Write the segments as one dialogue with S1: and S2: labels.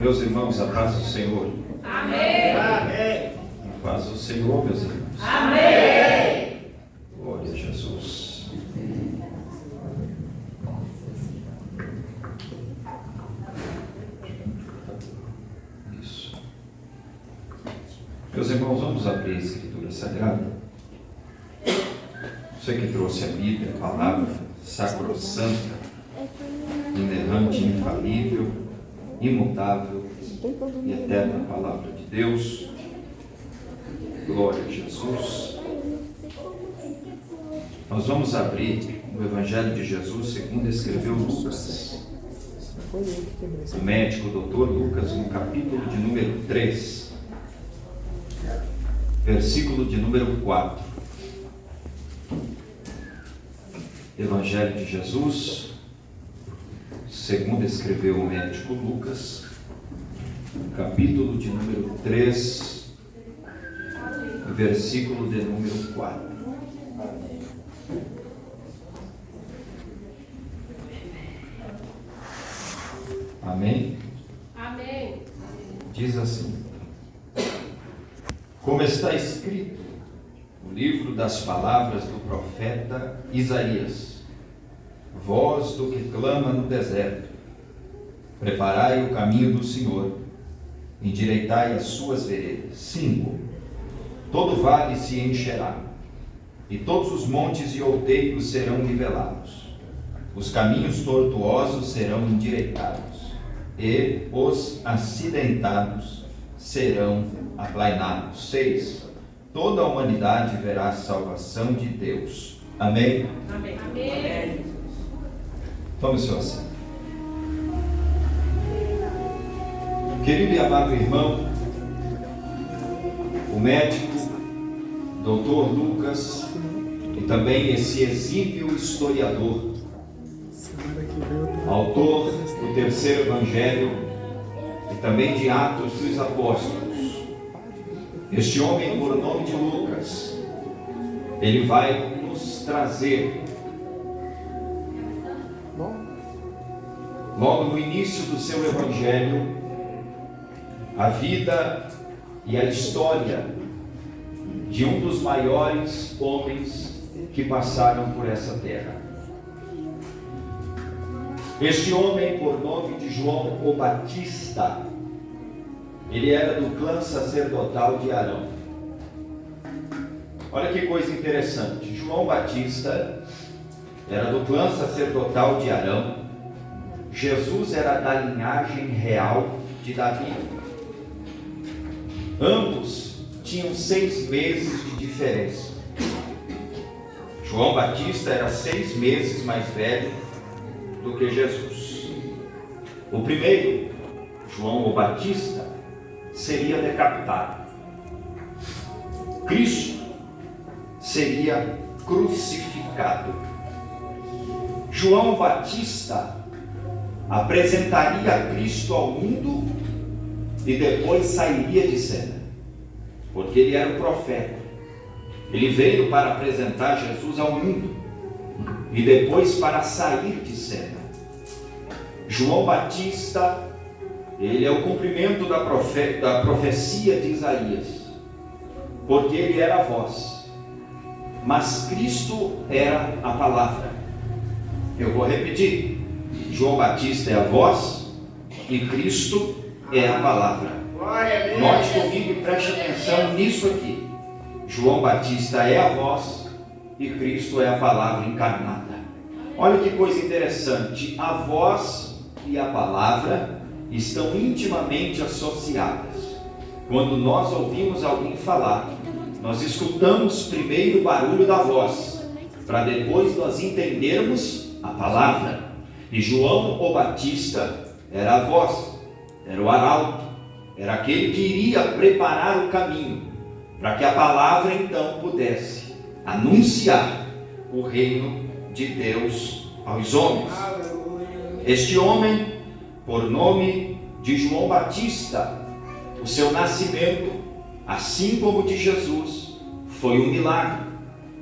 S1: Meus irmãos, a paz do Senhor.
S2: Amém.
S1: Amém. A paz do Senhor, meus irmãos.
S2: Amém.
S1: Glória a Jesus. Isso. Meus irmãos, vamos abrir a Escritura Sagrada. Você que trouxe a Bíblia, a palavra sacrossanta, inerrante, infalível, imutável e eterna palavra de Deus. Glória a Jesus. Nós vamos abrir o Evangelho de Jesus segundo escreveu Lucas. O médico, o doutor Lucas, no capítulo de número 3, versículo de número 4. Evangelho de Jesus, segundo escreveu o médico Lucas, capítulo de número 3, versículo de número 4. Amém?
S2: Amém.
S1: Diz assim: como está escrito no livro das palavras do profeta Isaías, voz do que clama no deserto, preparai o caminho do Senhor, endireitai as suas veredas. 5. Todo vale se encherá, e todos os montes e outeiros serão nivelados. Os caminhos tortuosos serão endireitados, e os acidentados serão aplainados. 6. Toda a humanidade verá a salvação de Deus. Amém?
S2: Amém. Amém.
S1: Tome seu assento. Querido e amado irmão, o médico, doutor Lucas, e também esse exímio historiador, autor do terceiro evangelho e também de Atos dos Apóstolos, este homem por nome de Lucas, ele vai nos trazer, logo no início do seu evangelho, a vida e a história de um dos maiores homens que passaram por essa terra. Este homem, por nome de João o Batista, ele era do clã sacerdotal de Arão. Olha que coisa interessante. João Batista era do clã sacerdotal de Arão. Jesus era da linhagem real de Davi. Ambos tinham 6 meses de diferença. João Batista era 6 meses mais velho do que Jesus. O primeiro, João o Batista, seria decapitado. Cristo seria crucificado. João Batista apresentaria Cristo ao mundo e depois sairia de cena, porque ele era o profeta. Ele veio para apresentar Jesus ao mundo e depois para sair de cena. João Batista, ele é o cumprimento da profecia de Isaías, porque ele era a voz, mas Cristo era a palavra. Eu vou repetir: João Batista é a voz e Cristo é a palavra. Note comigo e preste atenção nisso aqui. João Batista é a voz e Cristo é a palavra encarnada. Olha que coisa interessante. A voz e a palavra estão intimamente associadas. Quando nós ouvimos alguém falar, nós escutamos primeiro o barulho da voz, para depois nós entendermos a palavra. E João o Batista era a voz, era o arauto, era aquele que iria preparar o caminho, para que a palavra então pudesse anunciar o reino de Deus aos homens. Este homem, por nome de João Batista, o seu nascimento, assim como o de Jesus, foi um milagre.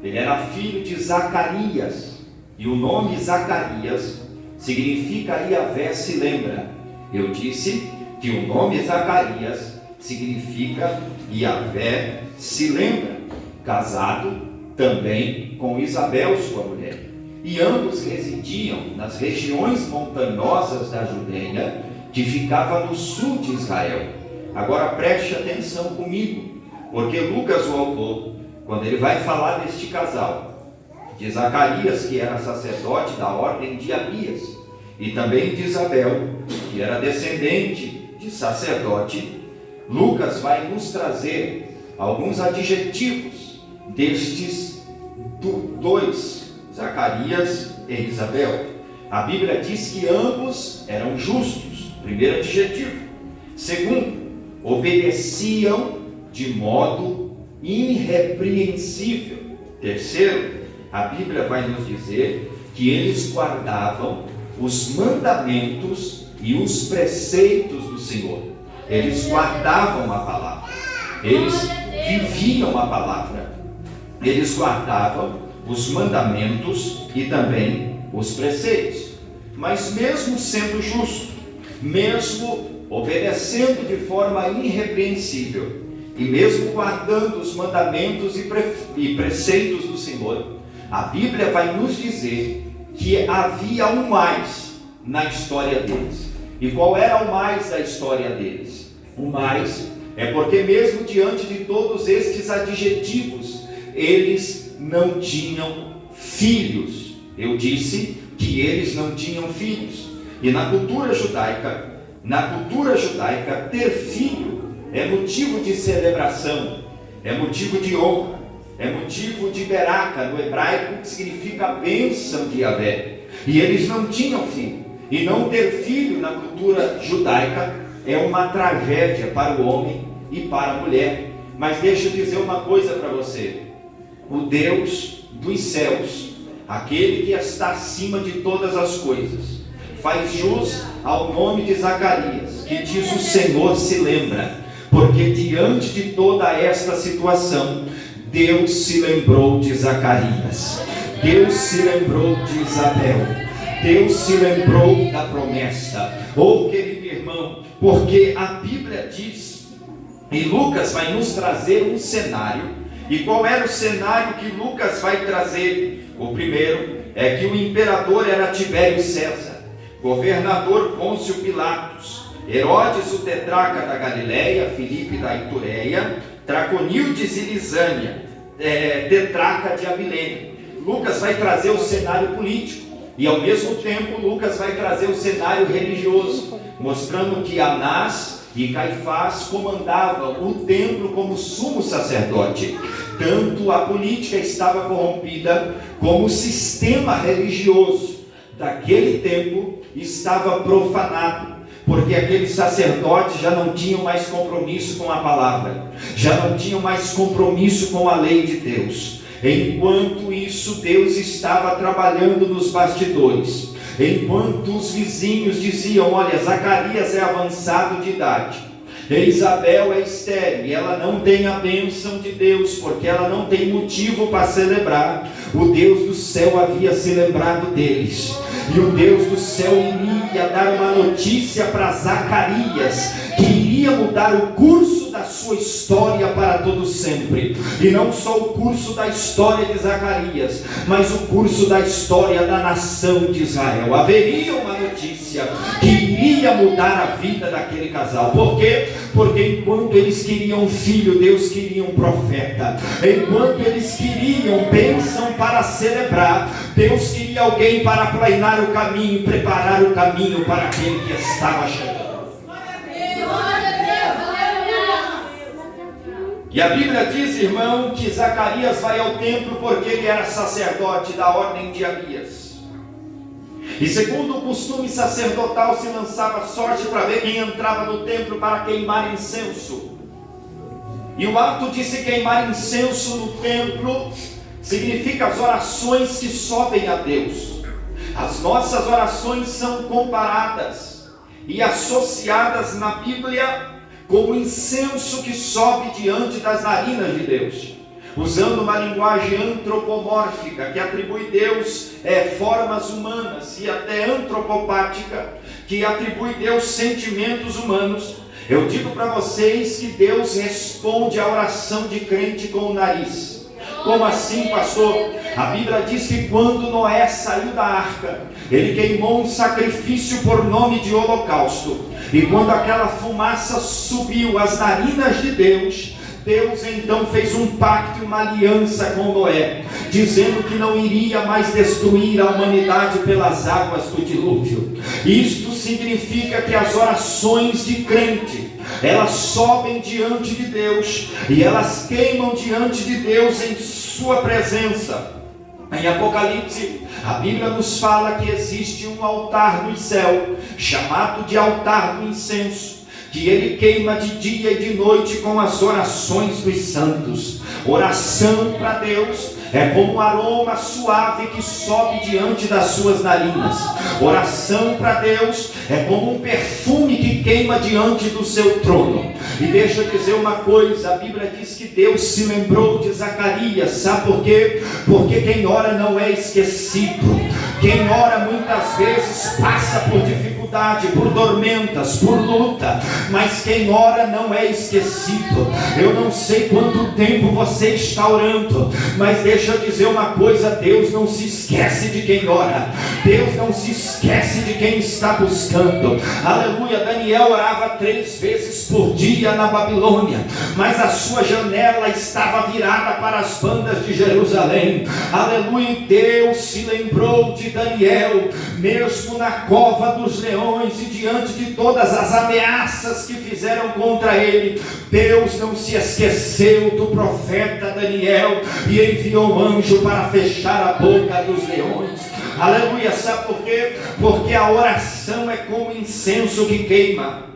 S1: Ele era filho de Zacarias, e o nome Zacarias significa Iavé se lembra. Eu disse que o nome Zacarias significa Yahvé se lembra, casado também com Isabel, sua mulher. E ambos residiam nas regiões montanhosas da Judeia, que ficava no sul de Israel. Agora preste atenção comigo, porque Lucas, o autor, quando ele vai falar deste casal, de Zacarias, que era sacerdote da ordem de Abias, e também de Isabel, que era descendente de sacerdote, Lucas vai nos trazer alguns adjetivos destes dois, Zacarias e Isabel. A Bíblia diz que ambos eram justos, primeiro adjetivo. Segundo, obedeciam de modo irrepreensível. Terceiro, a Bíblia vai nos dizer que eles guardavam os mandamentos e os preceitos do Senhor. Eles guardavam a palavra, eles viviam a palavra, eles guardavam os mandamentos e também os preceitos. Mas mesmo sendo justo, mesmo obedecendo de forma irrepreensível, e mesmo guardando os mandamentos e preceitos do Senhor, a Bíblia vai nos dizer que havia um mais na história deles. E qual era o mais da história deles? O mais é porque mesmo diante de todos estes adjetivos, eles não tinham filhos. Eu disse que eles não tinham filhos. E na cultura judaica, ter filho é motivo de celebração, é motivo de honra, é motivo de beraca, no hebraico, que significa bênção de Yahvé. E eles não tinham filho. E não ter filho na cultura judaica é uma tragédia para o homem e para a mulher. Mas deixa eu dizer uma coisa para você: o Deus dos céus, aquele que está acima de todas as coisas, faz jus ao nome de Zacarias, que diz: o Senhor se lembra. Porque diante de toda esta situação, Deus se lembrou de Zacarias, Deus se lembrou de Isabel, Deus se lembrou da promessa. Querido irmão, porque a Bíblia diz, e Lucas vai nos trazer um cenário. E qual era o cenário que Lucas vai trazer? O primeiro é que o imperador era Tibério César, governador Pôncio Pilatos, Herodes o tetrarca da Galileia, Filipe da Itureia, Traconildes e Lisânia, tetrarca de Abilene. Lucas vai trazer o cenário político e ao mesmo tempo Lucas vai trazer o cenário religioso, mostrando que Anás e Caifás comandavam o templo como sumo sacerdote. Tanto a política estava corrompida, como o sistema religioso daquele tempo estava profanado, porque aqueles sacerdotes já não tinham mais compromisso com a palavra, já não tinham mais compromisso com a lei de Deus. Enquanto isso, Deus estava trabalhando nos bastidores. Enquanto os vizinhos diziam: olha, Zacarias é avançado de idade, Isabel é estéril e ela não tem a bênção de Deus, porque ela não tem motivo para celebrar. O Deus do céu havia se lembrado deles, e o Deus do céu iria dar uma notícia para Zacarias, que iria mudar o curso da sua história para todo sempre. E não só o curso da história de Zacarias, mas o curso da história da nação de Israel. Haveria uma notícia que iria mudar a vida daquele casal. Por quê? Porque enquanto eles queriam um filho, Deus queria um profeta. Enquanto eles queriam bênção para celebrar, Deus queria alguém para aplanar o caminho, preparar o caminho para aquele que estava chegando. E a Bíblia diz, irmão, que Zacarias vai ao templo porque ele era sacerdote da ordem de Abias. E segundo o costume sacerdotal, se lançava sorte para ver quem entrava no templo para queimar incenso. E o ato de se queimar incenso no templo significa as orações que sobem a Deus. As nossas orações são comparadas e associadas na Bíblia como incenso que sobe diante das narinas de Deus. usando uma linguagem antropomórfica, que atribui a Deus formas humanas, e até antropopática, que atribui a Deus sentimentos humanos. Eu digo para vocês que Deus responde à oração de crente com o nariz. Como assim, pastor? A Bíblia diz que quando Noé saiu da arca, ele queimou um sacrifício por nome de holocausto. E quando aquela fumaça subiu às narinas de Deus, Deus então fez um pacto e uma aliança com Noé, dizendo que não iria mais destruir a humanidade pelas águas do dilúvio. Isto significa que as orações de crente, elas sobem diante de Deus e elas queimam diante de Deus em sua presença. Em Apocalipse, a Bíblia nos fala que existe um altar no céu, chamado de altar do incenso, que ele queima de dia e de noite com as orações dos santos. Oração para Deus é como um aroma suave que sobe diante das suas narinas. Oração para Deus é como um perfume que queima diante do seu trono. E deixa eu dizer uma coisa, a Bíblia diz que Deus se lembrou de Zacarias. Sabe por quê? Porque quem ora não é esquecido. Quem ora muitas vezes passa por dificuldade, por tormentas, por luta, mas quem ora não é esquecido. Eu não sei quanto tempo você está orando, mas deixa eu dizer uma coisa, Deus não se esquece de quem ora. Deus não se esquece de quem está buscando. Aleluia. Daniel orava 3 vezes por dia na Babilônia, mas a sua janela estava virada para as bandas de Jerusalém. Aleluia. Deus se lembrou de Daniel, mesmo na cova dos leões e diante de todas as ameaças que fizeram contra ele. Deus não se esqueceu do profeta Daniel e enviou um anjo para fechar a boca dos leões. Aleluia. Sabe por quê? Porque a oração é como incenso que queima.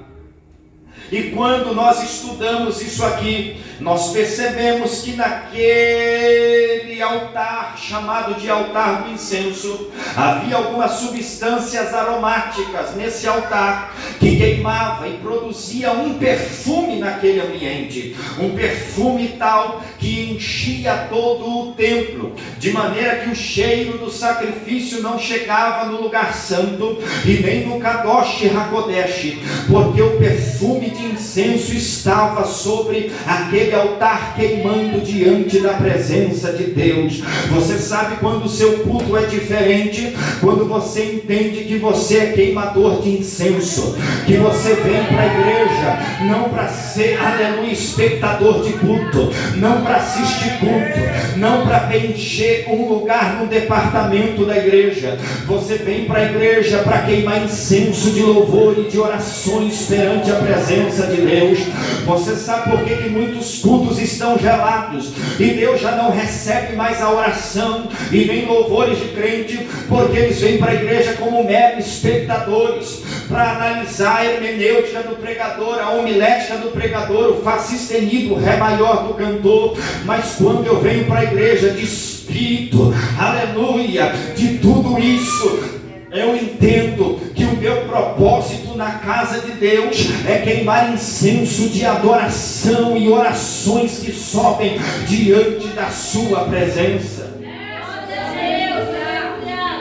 S1: E quando nós estudamos isso aqui, nós percebemos que naquele altar, chamado de altar do incenso, havia algumas substâncias aromáticas nesse altar, que queimava e produzia um perfume naquele ambiente, um perfume tal que enchia todo o templo, de maneira que o cheiro do sacrifício não chegava no lugar santo, e nem no Kadosh Hakodesh, porque o perfume de incenso estava sobre aquele altar queimando diante da presença de Deus. Você sabe quando o seu culto é diferente? Quando você entende que você é queimador de incenso, que você vem para a igreja não para ser, aleluia, espectador de culto, não para assistir culto, não para preencher um lugar no departamento da igreja. Você vem para a igreja para queimar incenso de louvor e de orações perante a presença de Deus. Você sabe por que muitos cultos estão gelados e Deus já não recebe mais a oração e nem louvores de crente? Porque eles vêm para a igreja como meros espectadores, para analisar a hermenêutica do pregador, a homilética do pregador, o facistenido, o ré maior do cantor. Mas quando eu venho para a igreja de espírito, aleluia, de tudo isso, eu entendo que o meu propósito na casa de Deus é queimar incenso de adoração e orações que sobem diante da sua presença.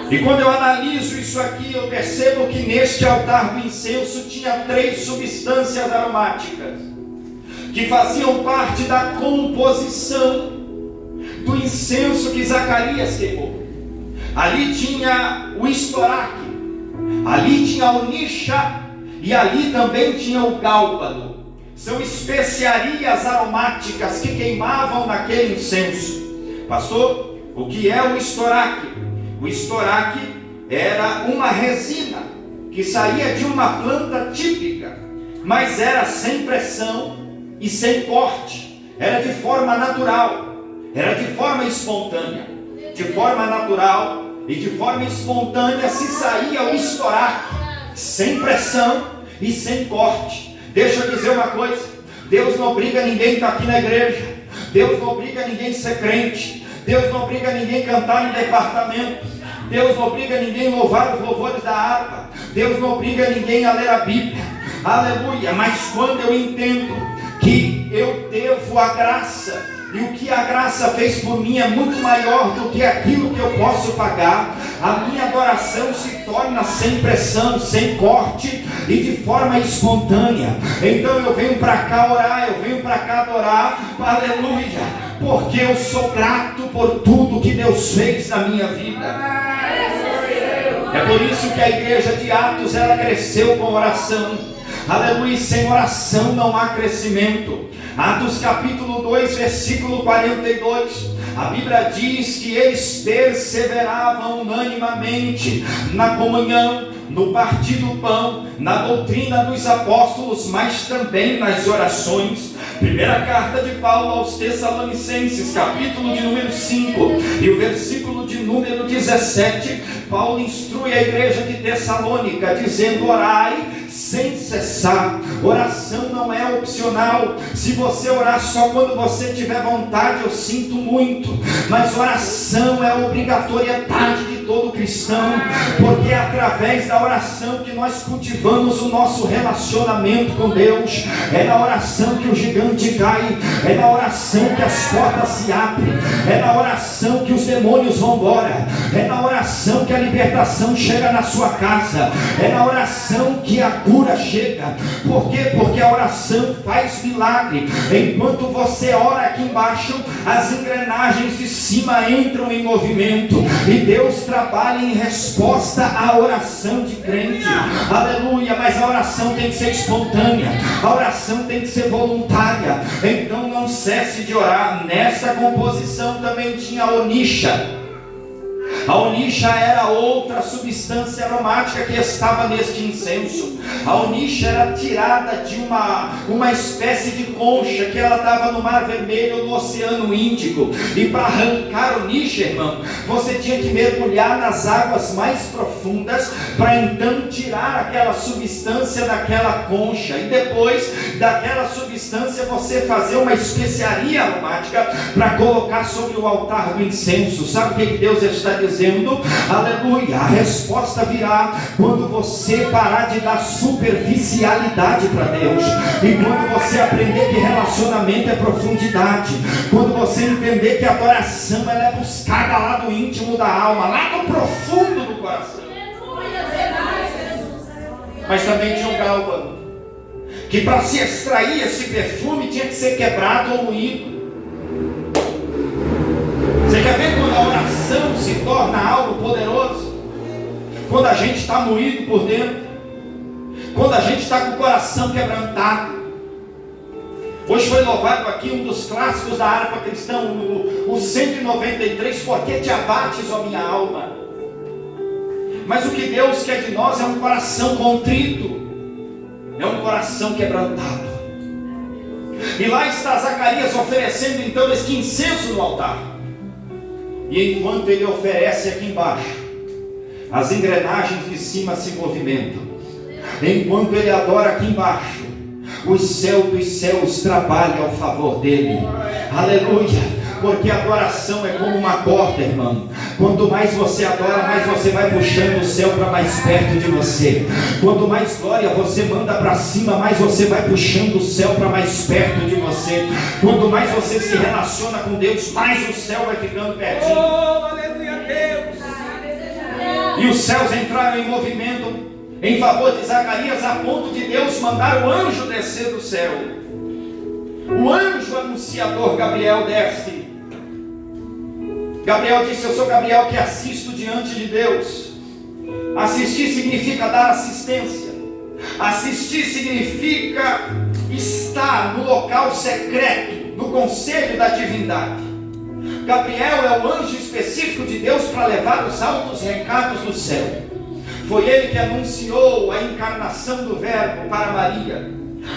S1: E quando eu analiso isso aqui, eu percebo que neste altar do incenso tinha 3 substâncias aromáticas que faziam parte da composição do incenso que Zacarias queimou. Ali tinha o estoraque, ali tinha o nixa e ali também tinha o gálbano. São especiarias aromáticas que queimavam naquele incenso. Pastor, o que é o estoraque? O estoraque era uma resina que saía de uma planta típica, mas era sem pressão e sem corte. Era de forma natural, era de forma espontânea. De forma natural e de forma espontânea se saía o estoraque, sem pressão e sem corte. Deixa eu dizer uma coisa, Deus não obriga ninguém a estar aqui na igreja, Deus não obriga ninguém a ser crente, Deus não obriga ninguém a cantar no departamento, Deus não obriga ninguém a louvar os louvores da harpa, Deus não obriga ninguém a ler a Bíblia, aleluia. Mas quando eu entendo que eu devo à graça. E o que a graça fez por mim é muito maior do que aquilo que eu posso pagar. A minha adoração se torna sem pressão, sem corte e de forma espontânea. Então eu venho para cá orar, eu venho para cá adorar, aleluia, porque eu sou grato por tudo que Deus fez na minha vida. É por isso que a igreja de Atos, ela cresceu com oração. Aleluia, sem oração não há crescimento. Atos capítulo 2, versículo 42, a Bíblia diz que eles perseveravam unanimemente na comunhão, no partir do pão, na doutrina dos apóstolos, mas também nas orações. Primeira carta de Paulo aos Tessalonicenses, capítulo de número 5 e o versículo de número 17, Paulo instrui a igreja de Tessalônica, dizendo: orai sem cessar. Oração não é opcional. Se você orar só quando você tiver vontade, eu sinto muito, mas oração é obrigatoriedade de todo cristão, porque é através da oração que nós cultivamos o nosso relacionamento com Deus. É na oração que o gigante cai, é na oração que as portas se abrem, é na oração que os demônios vão embora, é na oração que a libertação chega na sua casa, é na oração que a cura chega. Por quê? Porque a oração faz milagre. Enquanto você ora aqui embaixo, as engrenagens de cima entram em movimento e Deus trabalha em resposta à oração de crente. Aleluia. Mas a oração tem que ser espontânea, a oração tem que ser voluntária. Então não cesse de orar. Nessa composição também tinha a onixa. A onixa era outra substância aromática que estava neste incenso. A onixa era tirada de uma espécie de concha que ela estava no Mar Vermelho ou no Oceano Índico. E para arrancar a onixa, irmão, você tinha que mergulhar nas águas mais profundas para então tirar aquela substância daquela concha. E depois daquela substância você fazer uma especiaria aromática para colocar sobre o altar do incenso. Sabe o que Deus está dizendo? Aleluia, a resposta virá quando você parar de dar superficialidade para Deus, e quando você aprender que relacionamento é profundidade, quando você entender que a adoração ela é buscada lá do íntimo da alma, lá no profundo do coração. Mas também tinha um gálbano, que para se extrair esse perfume tinha que ser quebrado ou moído. Você quer ver quando a oração se torna algo poderoso? Quando a gente está moído por dentro, quando a gente está com o coração quebrantado. Hoje foi louvado aqui um dos clássicos da harpa cristã, o 193, porque te abates, ó minha alma. Mas o que Deus quer de nós é um coração contrito, é um coração quebrantado. E lá está Zacarias oferecendo então este incenso no altar. E enquanto ele oferece aqui embaixo, as engrenagens de cima se movimentam. Enquanto ele adora aqui embaixo, o céu dos céus trabalha ao favor dele. Aleluia. Porque a adoração é como uma corda, irmão. Quanto mais você adora, mais você vai puxando o céu para mais perto de você. Quanto mais glória você manda para cima, mais você vai puxando o céu para mais perto de você. Quanto mais você se relaciona com Deus, mais o céu vai ficando pertinho.
S3: Oh, aleluia, Deus!
S1: E os céus entraram em movimento em favor de Zacarias, a ponto de Deus mandar o anjo descer do céu. O anjo anunciador Gabriel desce. Gabriel disse: eu sou Gabriel que assisto diante de Deus. Assistir significa dar assistência. Assistir significa estar no local secreto, no conselho da divindade. Gabriel é o anjo específico de Deus para levar os altos recados do céu. Foi ele que anunciou a encarnação do Verbo para Maria.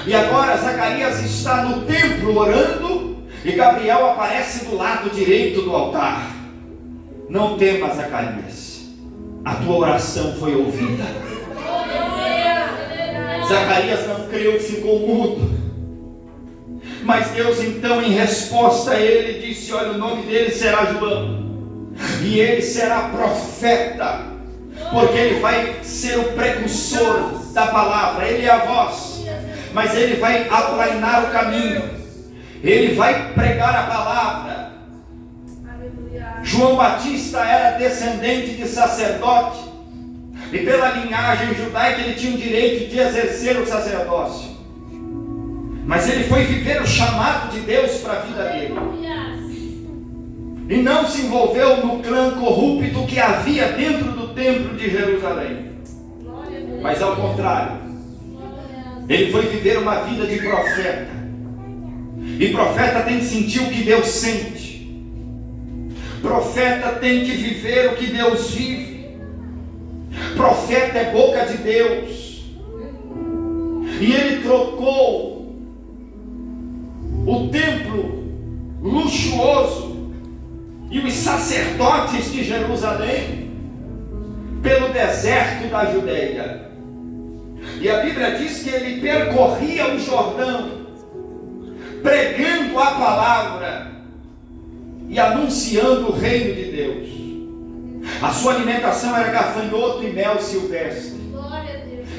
S1: E agora Zacarias está no templo orando, e Gabriel aparece do lado direito do altar. Não temas, Zacarias, a tua oração foi ouvida. Zacarias não creu, ficou mudo. Mas Deus então, em resposta a ele, disse: olha, o nome dele será João, e ele será profeta, porque ele vai ser o precursor da palavra. Ele é a voz, mas ele vai aplainar o caminho. Ele vai pregar a palavra.
S2: Aleluia.
S1: João Batista era descendente de sacerdote, e pela linhagem judaica ele tinha o direito de exercer o sacerdócio. Mas ele foi viver o chamado de Deus para a vida dele. E não se envolveu no clã corrupto que havia dentro do templo de Jerusalém. Mas ao contrário, ele foi viver uma vida de profeta. E profeta tem que sentir o que Deus sente. Profeta tem que viver o que Deus vive. Profeta é boca de Deus. E ele trocou o templo luxuoso e os sacerdotes de Jerusalém pelo deserto da Judeia. E a Bíblia diz que ele percorria o Jordão, pregando a palavra e anunciando o reino de Deus. A sua alimentação era gafanhoto e mel silvestre.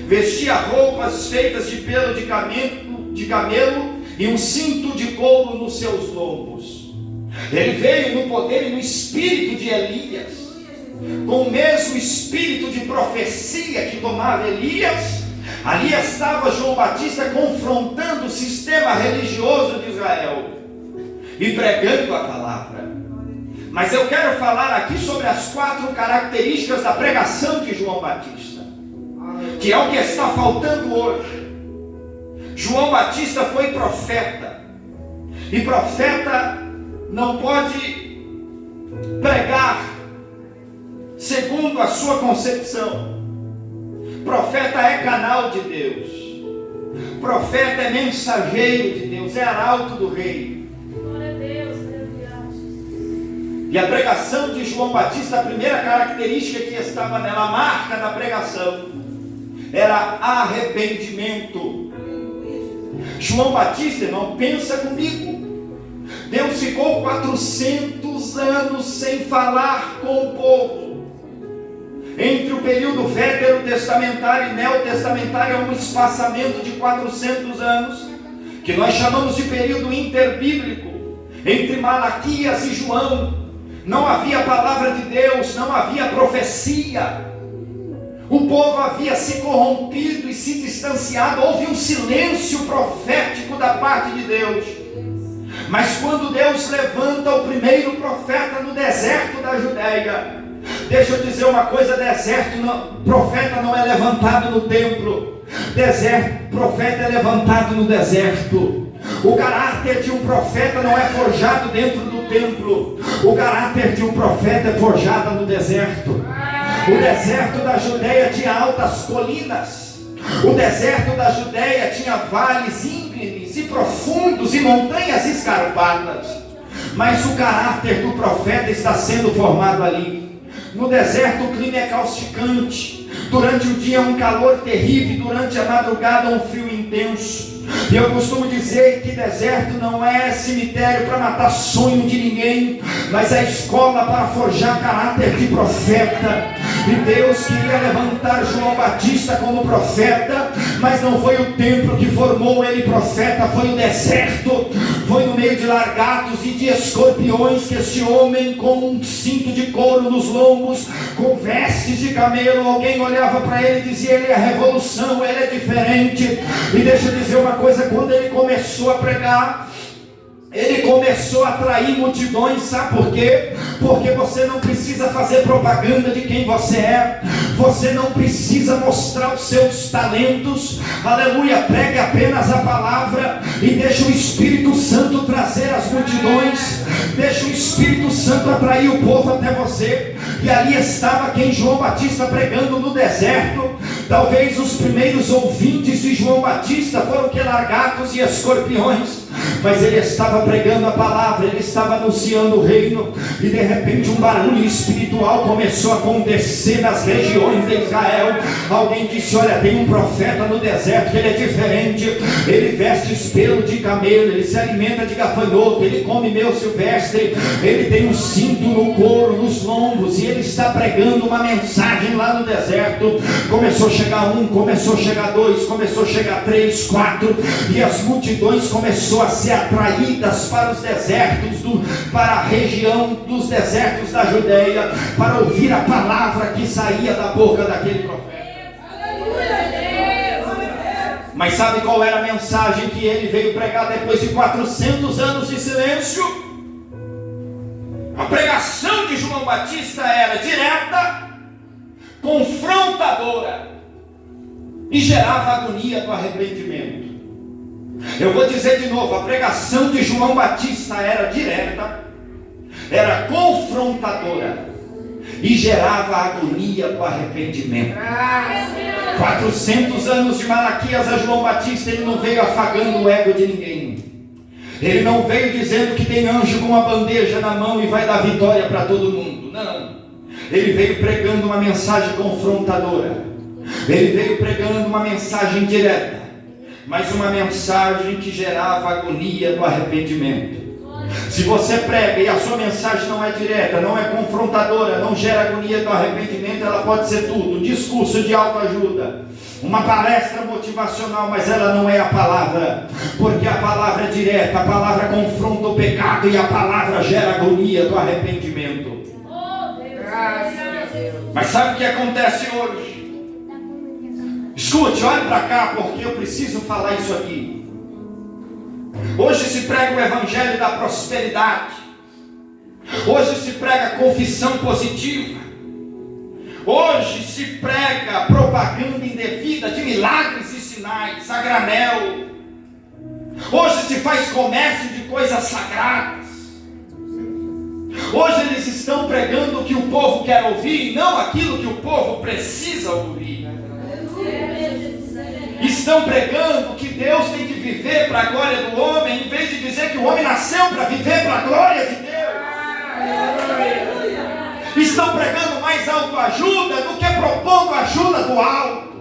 S1: Vestia roupas feitas de pelo de camelo e um cinto de couro nos seus lombos. Ele veio no poder e no espírito de Elias, com o mesmo espírito de profecia que tomava Elias. Ali estava João Batista confrontando o sistema religioso de Israel e pregando a palavra. Mas eu quero falar aqui sobre as 4 características da pregação de João Batista, que é o que está faltando hoje. João Batista foi profeta, e profeta não pode pregar segundo a sua concepção. Profeta é canal de Deus, profeta é mensageiro de Deus, é arauto do rei.
S2: Glória a Deus,
S1: E a pregação de João Batista, a primeira característica que estava nela, a marca da pregação, era arrependimento. João Batista, irmão, pensa comigo. Deus ficou 400 anos sem falar com o povo. Entre o período veterotestamentário e neotestamentário é um espaçamento de 400 anos, que nós chamamos de período interbíblico. Entre Malaquias e João não havia palavra de Deus, não havia profecia. O povo havia se corrompido e se distanciado. Houve um silêncio profético da parte de Deus. Mas quando Deus levanta o primeiro profeta no deserto da Judeia, deixa eu dizer uma coisa: profeta não é levantado no templo, profeta é levantado no deserto. O caráter de um profeta não é forjado dentro do templo, o caráter de um profeta é forjado no deserto. O deserto da Judeia tinha altas colinas, o deserto da Judeia tinha vales íngremes e profundos e montanhas escarpadas, mas o caráter do profeta está sendo formado ali. No deserto o clima é causticante, durante o dia um calor terrível, durante a madrugada um frio intenso. E eu costumo dizer que deserto não é cemitério para matar sonho de ninguém, mas é escola para forjar caráter de profeta. E Deus queria levantar João Batista como profeta, mas não foi o templo que formou ele profeta, foi o deserto. Foi no meio de largatos e de escorpiões que este homem, com um cinto de couro nos lombos, com vestes de camelo, alguém olhava para ele e dizia: ele é a revolução, ele é diferente. E deixa eu dizer uma coisa: quando ele começou a pregar, ele começou a atrair multidões. Sabe por quê? Porque você não precisa fazer propaganda de quem você é, você não precisa mostrar os seus talentos. Aleluia, pregue apenas a palavra e deixa o Espírito Santo trazer as multidões, deixa o Espírito Santo atrair o povo até você. E ali estava quem? João Batista pregando no deserto. Talvez os primeiros ouvintes de João Batista foram que largatos e escorpiões, mas ele estava pregando a palavra, ele estava anunciando o reino. E de repente um barulho espiritual começou a acontecer nas regiões de Israel. Alguém disse: olha, tem um profeta no deserto, ele é diferente, ele veste pelo de camelo, ele se alimenta de gafanhoto, ele come mel silvestre, ele tem um cinto no couro, nos lombos, e ele está pregando uma mensagem lá no deserto. Começou a chegar um, começou a chegar dois, começou a chegar 3, 4, e as multidões começou a se atraídas para os desertos, para a região dos desertos da Judeia, para ouvir a palavra que saía da boca daquele profeta. Mas sabe qual era a mensagem que ele veio pregar depois de 400 anos de silêncio? A pregação de João Batista era direta, confrontadora e gerava agonia do arrependimento. Eu vou dizer de novo, a pregação de João Batista era direta, era confrontadora e gerava agonia do arrependimento. 400 anos de Malaquias a João Batista, ele não veio afagando o ego de ninguém. Ele não veio dizendo que tem anjo com uma bandeja na mão e vai dar vitória para todo mundo. Não. Ele veio pregando uma mensagem confrontadora. Ele veio pregando uma mensagem direta, mas uma mensagem que gerava agonia do arrependimento. Se você prega e a sua mensagem não é direta, não é confrontadora, não gera agonia do arrependimento, ela pode ser tudo: um discurso de autoajuda, uma palestra motivacional, mas ela não é a palavra, porque a palavra é direta, a palavra confronta o pecado e a palavra gera agonia do arrependimento. Mas sabe o que acontece hoje? Escute, olhe para cá, porque eu preciso falar isso aqui. Hoje se prega o evangelho da prosperidade. Hoje se prega confissão positiva. Hoje se prega propaganda indevida de milagres e sinais a granel. Hoje se faz comércio de coisas sagradas. Hoje eles estão pregando o que o povo quer ouvir e não aquilo que o povo precisa ouvir. Estão pregando que Deus tem que viver para a glória do homem, em vez de dizer que o homem nasceu para viver para a glória de Deus. Estão pregando mais autoajuda do que propondo ajuda do alto.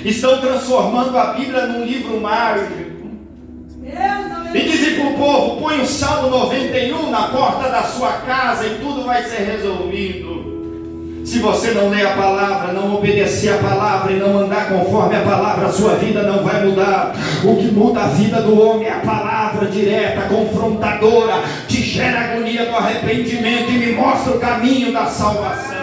S1: Estão transformando a Bíblia num livro mágico. E dizem para o povo: põe o Salmo 91 na porta da sua casa e tudo vai ser resolvido. Se você não ler a palavra, não obedecer a palavra e não andar conforme a palavra, a sua vida não vai mudar. O que muda a vida do homem é a palavra direta, confrontadora, que gera agonia do arrependimento e me mostra o caminho da salvação.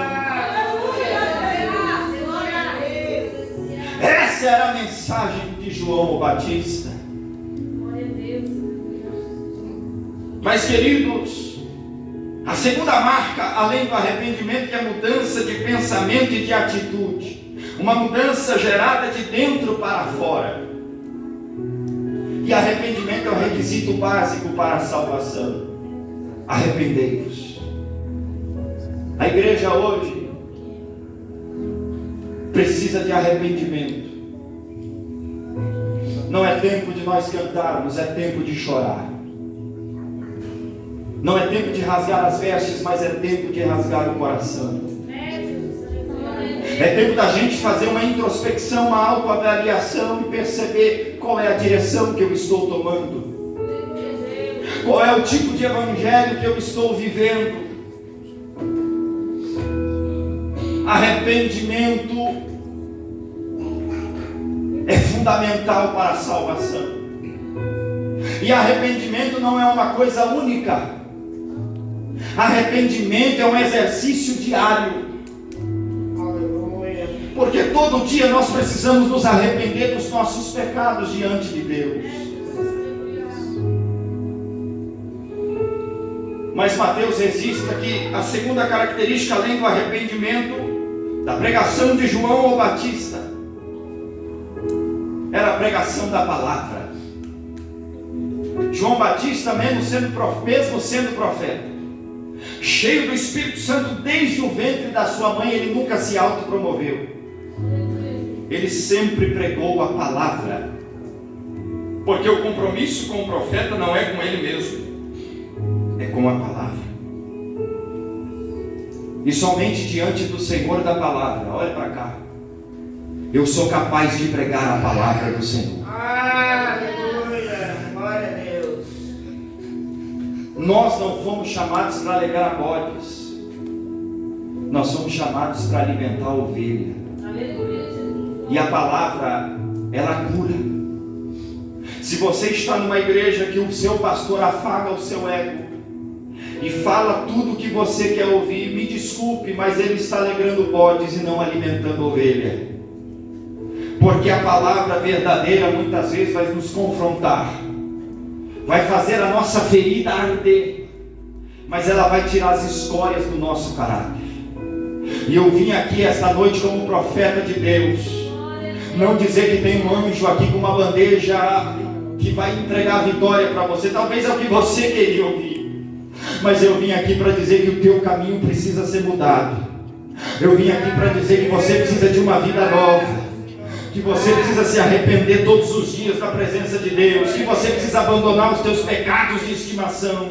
S1: Essa era a mensagem de João Batista. Mas, queridos, a segunda marca, além do arrependimento, é a mudança de pensamento e de atitude. Uma mudança gerada de dentro para fora. E arrependimento é o requisito básico para a salvação. Arrependei-vos. A igreja hoje precisa de arrependimento. Não é tempo de nós cantarmos, é tempo de chorar. Não é tempo de rasgar as vestes, mas é tempo de rasgar o coração. É tempo da gente fazer uma introspecção, uma autoavaliação e perceber qual é a direção que eu estou tomando. Qual é o tipo de evangelho que eu estou vivendo. Arrependimento é fundamental para a salvação. E arrependimento não é uma coisa única. Arrependimento é um exercício diário. Porque todo dia nós precisamos nos arrepender dos nossos pecados diante de Deus. Mas Mateus registra que a segunda característica, além do arrependimento, da pregação de João Batista, era a pregação da palavra. João Batista, mesmo sendo profeta, cheio do Espírito Santo desde o ventre da sua mãe, ele nunca se autopromoveu. Ele sempre pregou a palavra. Porque o compromisso com o profeta não é com ele mesmo, é com a palavra. E somente diante do Senhor da palavra, olha para cá, eu sou capaz de pregar a palavra do Senhor.
S3: Aleluia, glória a Deus.
S1: Nós não fomos chamados para alegrar bodes. Nós somos chamados para alimentar a ovelha. E a palavra, ela cura. Se você está numa igreja que o seu pastor afaga o seu ego e fala tudo o que você quer ouvir, me desculpe, mas ele está alegrando bodes e não alimentando ovelha. Porque a palavra verdadeira muitas vezes vai nos confrontar, vai fazer a nossa ferida arder, mas ela vai tirar as escórias do nosso caráter. E eu vim aqui esta noite como profeta de Deus, não dizer que tem um anjo aqui com uma bandeja que vai entregar a vitória para você. Talvez é o que você queria ouvir, mas eu vim aqui para dizer que o teu caminho precisa ser mudado. Eu vim aqui para dizer que você precisa de uma vida nova, que você precisa se arrepender todos os dias na presença de Deus, que você precisa abandonar os teus pecados de estimação,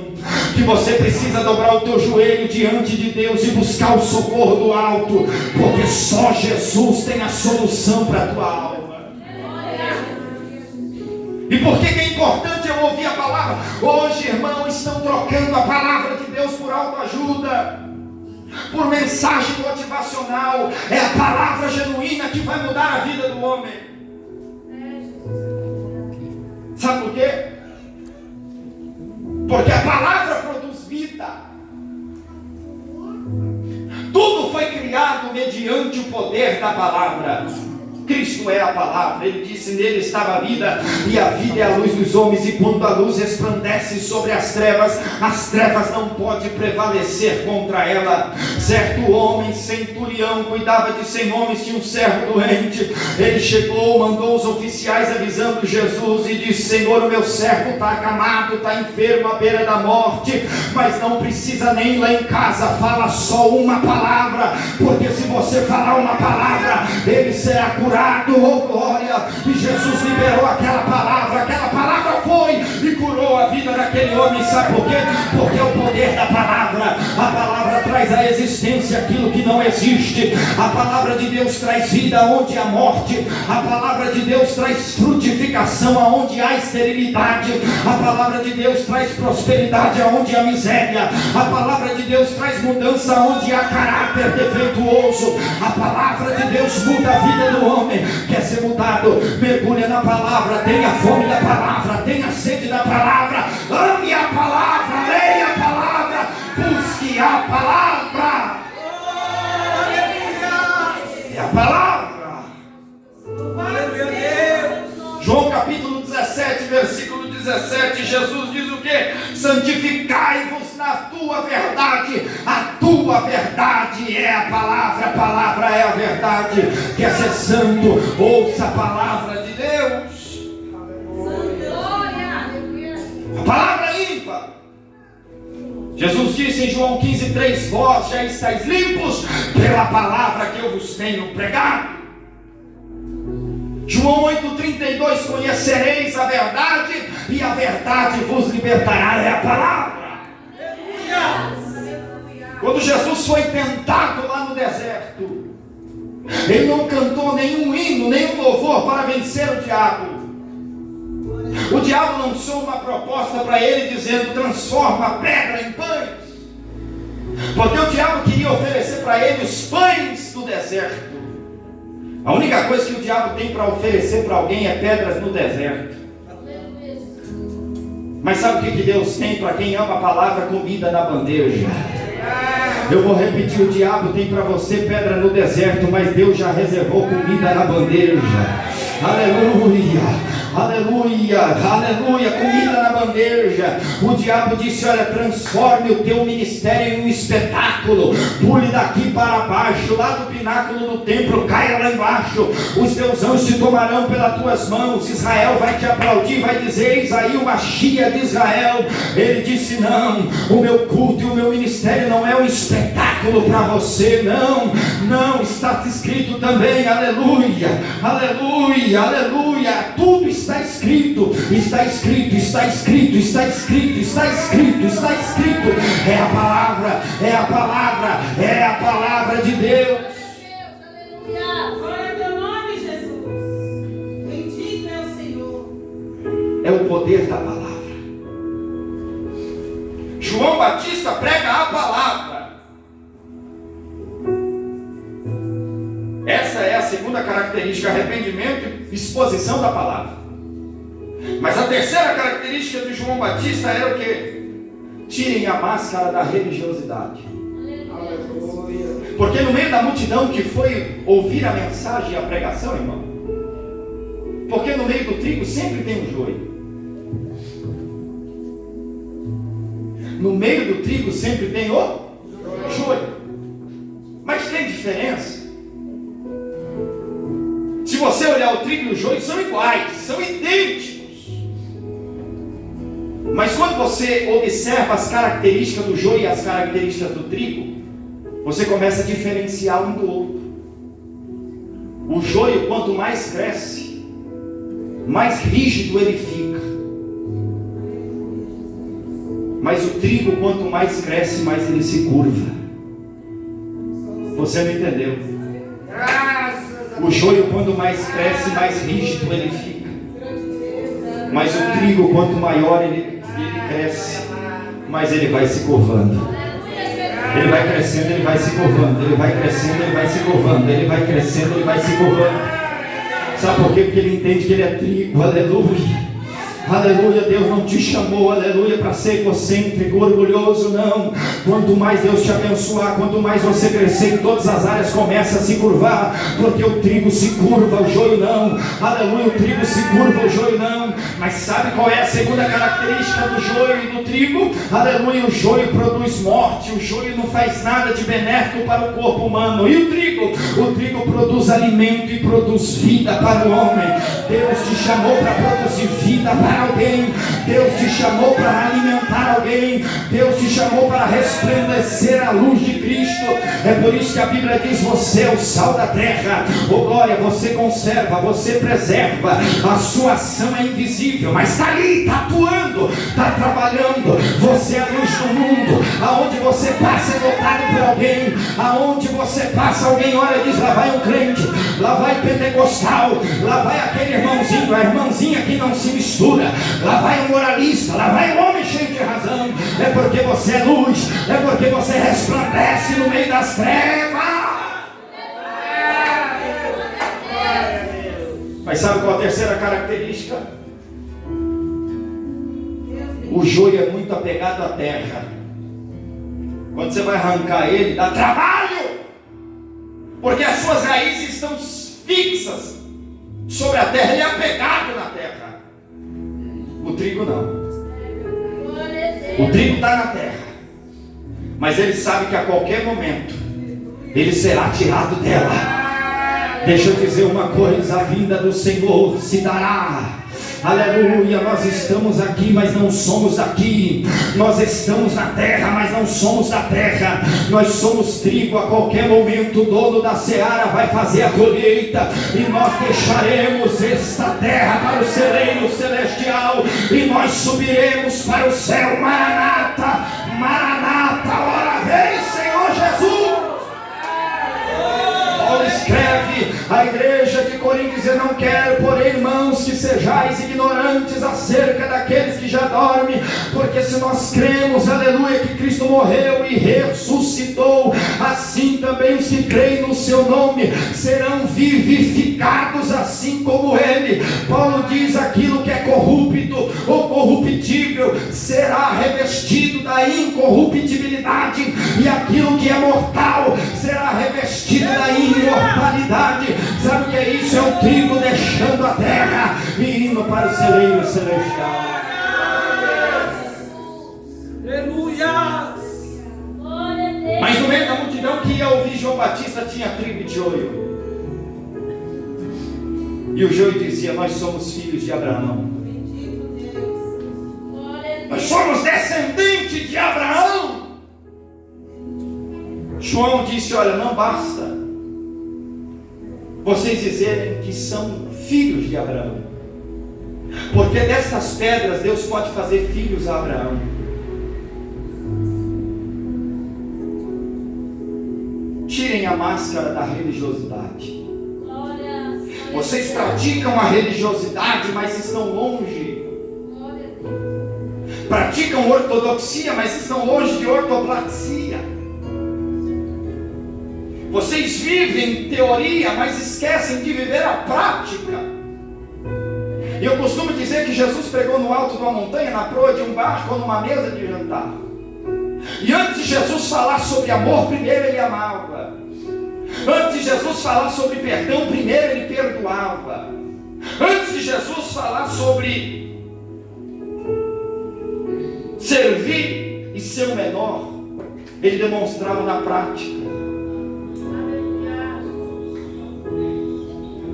S1: que você precisa dobrar o teu joelho diante de Deus e buscar o socorro do alto, porque só Jesus tem a solução para a tua alma. E por que é importante eu ouvir a palavra? Hoje, irmãos, estão trocando a palavra de Deus por autoajuda, por mensagem motivacional. É a palavra genuína que vai mudar a vida do homem. Sabe por quê? Porque a palavra produz vida. Tudo foi criado mediante o poder da palavra. Cristo é a palavra. Ele disse: nele estava a vida, e a vida é a luz dos homens, e quando a luz resplandece sobre as trevas não podem prevalecer contra ela. Certo homem centurião cuidava de 100 homens, tinha um servo doente. Ele chegou, mandou os oficiais avisando Jesus e disse: Senhor, o meu servo está acamado, está enfermo à beira da morte, mas não precisa nem ir lá em casa, fala só uma palavra, porque se você falar uma palavra, ele será curado. Oh glória! E Jesus liberou aquela palavra foi e curou a vida daquele homem. Sabe por quê? Porque é o poder da palavra. A palavra traz à existência aquilo que não existe. A palavra de Deus traz vida onde há morte. A palavra de Deus traz frutificação aonde há esterilidade. A palavra de Deus traz prosperidade aonde há miséria. A palavra de Deus traz mudança aonde há caráter defeituoso. A palavra de Deus muda a vida do homem. Quer ser mudado? Mergulha na palavra, tenha fome da palavra, tenha sede da palavra, ame a palavra, leia a palavra, busque a palavra. É a palavra. João capítulo 17, versículo 17, Jesus diz o que? Santificai-vos na tua verdade. A tua verdade é a palavra é a verdade. Quer ser santo? Ouça a palavra de Deus. A palavra é limpa. Jesus disse em João 15:3: vós já estáis limpos pela palavra que eu vos tenho pregado. João 8:32: conhecereis a verdade e a verdade vos libertará. É a palavra. Quando Jesus foi tentado lá no deserto, ele não cantou nenhum hino, nenhum louvor para vencer o diabo. O diabo lançou uma proposta para ele dizendo: transforma a pedra em pães. Porque o diabo queria oferecer para ele os pães do deserto. A única coisa que o diabo tem para oferecer para alguém é pedras no deserto. Mas sabe o que Deus tem para quem ama a palavra? Comida na bandeja. Eu vou repetir: o diabo tem para você pedra no deserto, mas Deus já reservou comida na bandeja. Aleluia. Aleluia, aleluia, comida na bandeja. O diabo disse: olha, transforme o teu ministério em um espetáculo. Pule daqui para baixo, lá do pináculo do templo, caia lá embaixo. Os teus anjos te tomarão pelas tuas mãos. Israel vai te aplaudir, vai dizer: eis aí uma chia de Israel. Ele disse: não, o meu culto e o meu ministério não é um espetáculo para você. Não, não, está escrito também, aleluia, aleluia, aleluia. Tudo está escrito, está escrito, está escrito, está escrito, está escrito, está escrito. É a palavra, é a palavra, é a palavra de Deus.
S2: Glória ao teu nome, Jesus. Bendito é o Senhor.
S1: É o poder da palavra. João Batista prega a palavra. Essa é a segunda característica: arrependimento e exposição da palavra. Mas a terceira característica de João Batista era o quê? Tirem a máscara da religiosidade.
S3: Aleluia.
S1: Porque no meio da multidão que foi ouvir a mensagem e a pregação, irmão, porque no meio do trigo sempre tem um joio. No meio do trigo sempre tem o joio. Mas tem diferença. Se você olhar o trigo e o joio, são iguais, são idênticos. Mas quando você observa as características do joio e as características do trigo, você começa a diferenciar um do outro. O joio, quanto mais cresce, mais rígido ele fica. Mas o trigo, quanto mais cresce, mais ele se curva. Você não entendeu? O joio, quanto mais cresce, mais rígido ele fica. Mas o trigo, quanto maior ele cresce, mais ele vai se curvando. Ele vai crescendo, ele vai se curvando. Ele vai crescendo, ele vai se curvando. Ele vai crescendo, ele vai se curvando. Sabe por quê? Porque ele entende que ele é trigo. Aleluia. Aleluia, Deus não te chamou, aleluia, para ser egocêntrico, orgulhoso, não. Quanto mais Deus te abençoar, quanto mais você crescer em todas as áreas, começa a se curvar, porque o trigo se curva, o joio não. Aleluia, o trigo se curva, o joio não. Mas sabe qual é a segunda característica do joio e do trigo? Aleluia, o joio produz morte, o joio não faz nada de benéfico para o corpo humano. E o trigo? O trigo produz alimento e produz vida para o homem. Deus te chamou para produzir vida para alguém. Deus te chamou para alimentar alguém. Deus te chamou para resplandecer a luz de Cristo. É por isso que a Bíblia diz: você é o sal da terra. Oh glória, você conserva, você preserva. A sua ação é invisível, mas está ali, está atuando, está trabalhando. Você é a luz do mundo. Aonde você passa é notado por alguém. Aonde você passa, alguém olha e diz: lá vai um crente, lá vai pentecostal, lá vai aquele irmãozinho, a irmãzinha que não se mistura, lá vai um moralista, lá vai um homem cheio de razão. É porque você é luz, é porque você resplandece no meio das trevas. Mas sabe qual a terceira característica? O joio é muito apegado à terra. Quando você vai arrancar ele, dá trabalho, porque as suas raízes estão fixas sobre a terra. Ele é apegado na terra. O trigo não. O trigo está na terra, mas ele sabe que a qualquer momento ele será tirado dela. Deixa eu dizer uma coisa: a vinda do Senhor se dará. Aleluia, nós estamos aqui, mas não somos daqui. Nós estamos na terra, mas não somos da terra. Nós somos trigo. A qualquer momento o dono da seara vai fazer a colheita, e nós deixaremos esta terra para o celeiro celestial, e nós subiremos para o céu. Maranata, Maranata, ora vem Senhor Jesus. Paulo escreve à igreja de Corinto, dizendo: não quero, porém, irmãos, que sejais ignorantes acerca daqueles que já dormem, porque se nós cremos, aleluia, que Cristo morreu e ressuscitou, assim também os que creem no seu nome serão vivificados assim como ele. Paulo diz: aquilo que é corrupto ou corruptível será revestido da incorruptibilidade, e aquilo que é mortal será revestido da imortalidade. Sabe o que é isso? É o trigo deixando a terra e indo para o celeiro celestial.
S2: Aleluia.
S1: Mas no meio da multidão que ia ouvir João Batista tinha trigo de joio. E o joio dizia: nós somos filhos de Abraão. Nós somos descendentes de Abraão. João disse: olha, não basta vocês dizerem que são filhos de Abraão, porque destas pedras Deus pode fazer filhos a Abraão. Tirem a máscara da religiosidade. Vocês praticam a religiosidade, mas estão longe. Praticam ortodoxia, mas estão longe de ortoplaxia. Vocês vivem teoria, mas esquecem de viver a prática. E eu costumo dizer que Jesus pregou no alto de uma montanha, na proa de um barco ou numa mesa de jantar. E antes de Jesus falar sobre amor, primeiro ele amava. Antes de Jesus falar sobre perdão, primeiro ele perdoava. Antes de Jesus falar sobre servir e ser o menor, ele demonstrava na prática.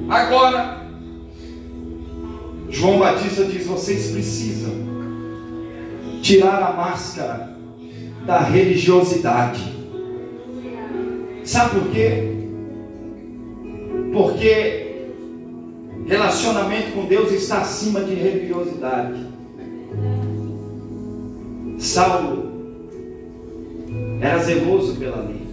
S1: Agora, João Batista diz: vocês precisam tirar a máscara da religiosidade. Sabe por quê? Porque relacionamento com Deus está acima de religiosidade. Saulo era zeloso pela lei,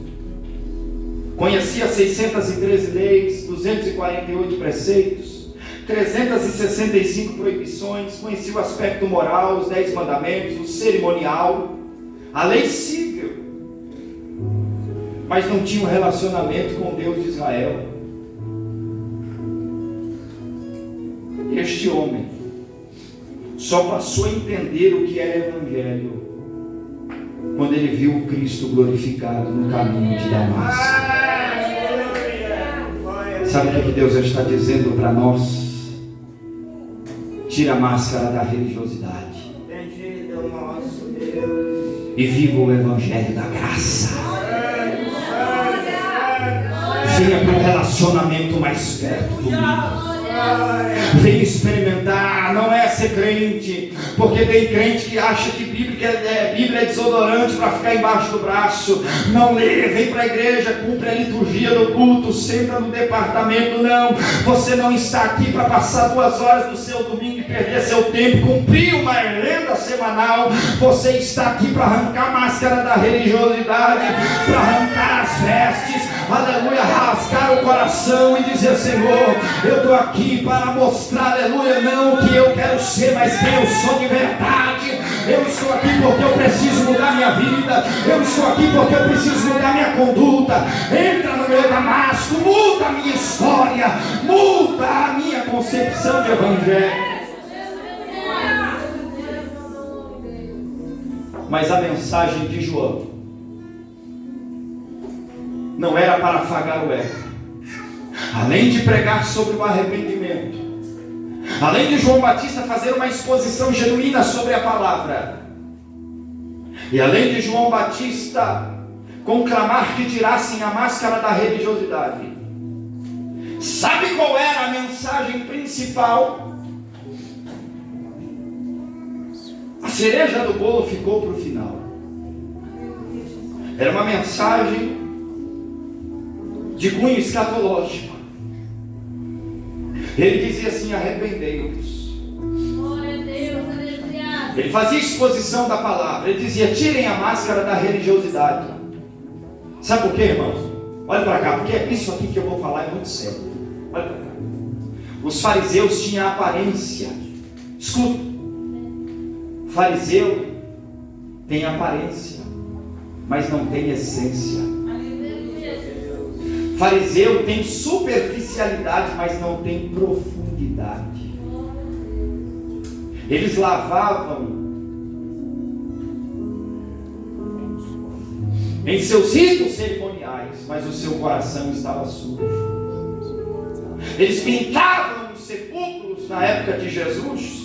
S1: conhecia 613 leis, 248 preceitos, 365 proibições, conhecia o aspecto moral, os 10 mandamentos, o cerimonial, a lei civil, mas não tinha um relacionamento com o Deus de Israel. Este homem só passou a entender o que era evangelho quando ele viu o Cristo glorificado no caminho de Damasco. Sabe o que Deus está dizendo para nós? Tira a máscara da religiosidade e viva o evangelho da graça. Venha para um relacionamento mais perto comigo. Venha experimentar. Não é ser crente, porque tem crente que acha que Bíblia é desodorante para ficar embaixo do braço. Não lê, vem para a igreja, cumpre a liturgia do culto, senta no departamento. Não, você não está aqui para passar 2 horas do seu domingo e perder seu tempo, cumprir uma agenda semanal. Você está aqui para arrancar a máscara da religiosidade, para arrancar as vestes, aleluia, rasgar o coração e dizer: Senhor, eu estou aqui para mostrar, aleluia, não o que eu quero ser, mas quem eu sou de verdade. Eu estou aqui porque eu preciso mudar minha vida, eu estou aqui porque eu preciso mudar minha conduta. Entra no meu Damasco, muda a minha história, muda a minha concepção de evangelho. Mas a mensagem de João não era para afagar o eco. Além de pregar sobre o arrependimento, além de João Batista fazer uma exposição genuína sobre a palavra, e além de João Batista conclamar que tirassem a máscara da religiosidade, sabe qual era a mensagem principal? A cereja do bolo ficou para o final. Era uma mensagem de cunho escatológico. Ele dizia assim: arrependei-vos. Ele fazia exposição da palavra. Ele dizia: tirem a máscara da religiosidade. Sabe por quê, irmãos? Olha para cá, porque isso aqui que eu vou falar é muito sério. Olha para cá. Os fariseus tinham aparência. Escuta. Fariseu tem aparência, mas não tem essência. Fariseu tem superficialidade, mas não tem profundidade. Eles lavavam em seus ritos cerimoniais, mas o seu coração estava sujo. Eles pintavam os sepulcros na época de Jesus,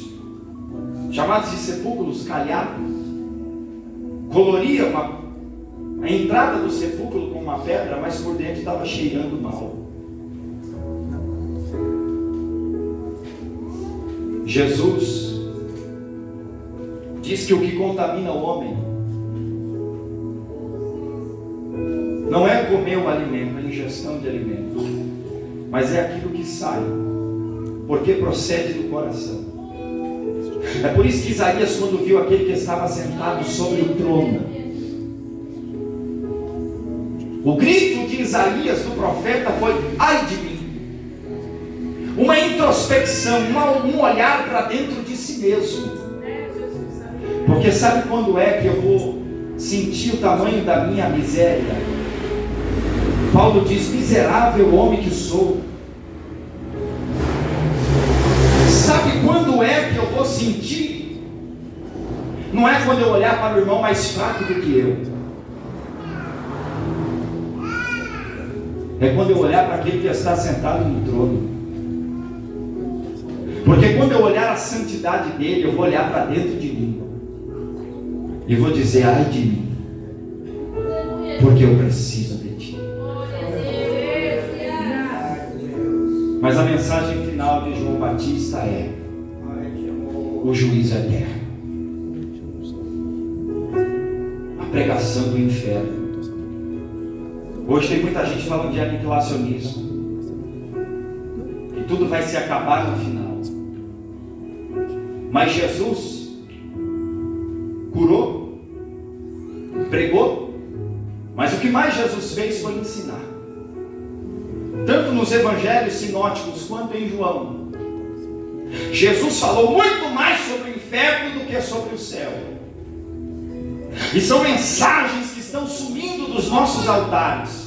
S1: chamados de sepulcros calhados. Coloriam a entrada do sepulcro com uma pedra, mas por dentro estava cheirando mal. Jesus diz que o que contamina o homem não é comer o alimento, a ingestão de alimento, mas é aquilo que sai, porque procede do coração. É por isso que Isaías, quando viu aquele que estava sentado sobre o trono, o grito de Isaías, do profeta, foi: ai de mim. Uma introspecção, um olhar para dentro de si mesmo. Porque sabe quando é que eu vou sentir o tamanho da minha miséria? Paulo diz: miserável homem que sou. Sabe quando sentir não é quando eu olhar para o irmão mais fraco do que eu. É quando eu olhar para aquele que está sentado no trono. Porque quando eu olhar a santidade dele, eu vou olhar para dentro de mim e vou dizer: ai de mim, porque eu preciso de ti. Mas a mensagem final de João Batista é: o juízo é eterno. A pregação do inferno. Hoje tem muita gente falando de aniquilacionismo, que tudo vai se acabar no final. Mas Jesus curou, pregou, mas o que mais Jesus fez foi ensinar. Tanto nos evangelhos sinóticos quanto em João, Jesus falou muito mais sobre o inferno do que sobre o céu. E são mensagens que estão sumindo dos nossos altares.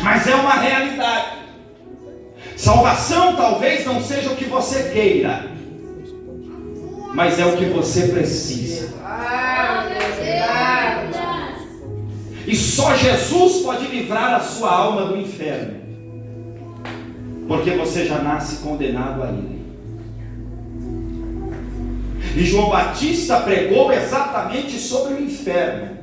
S1: Mas é uma realidade. Salvação talvez não seja o que você queira, mas é o que você precisa. E só Jesus pode livrar a sua alma do inferno, porque você já nasce condenado a ele. E João Batista pregou exatamente sobre o inferno.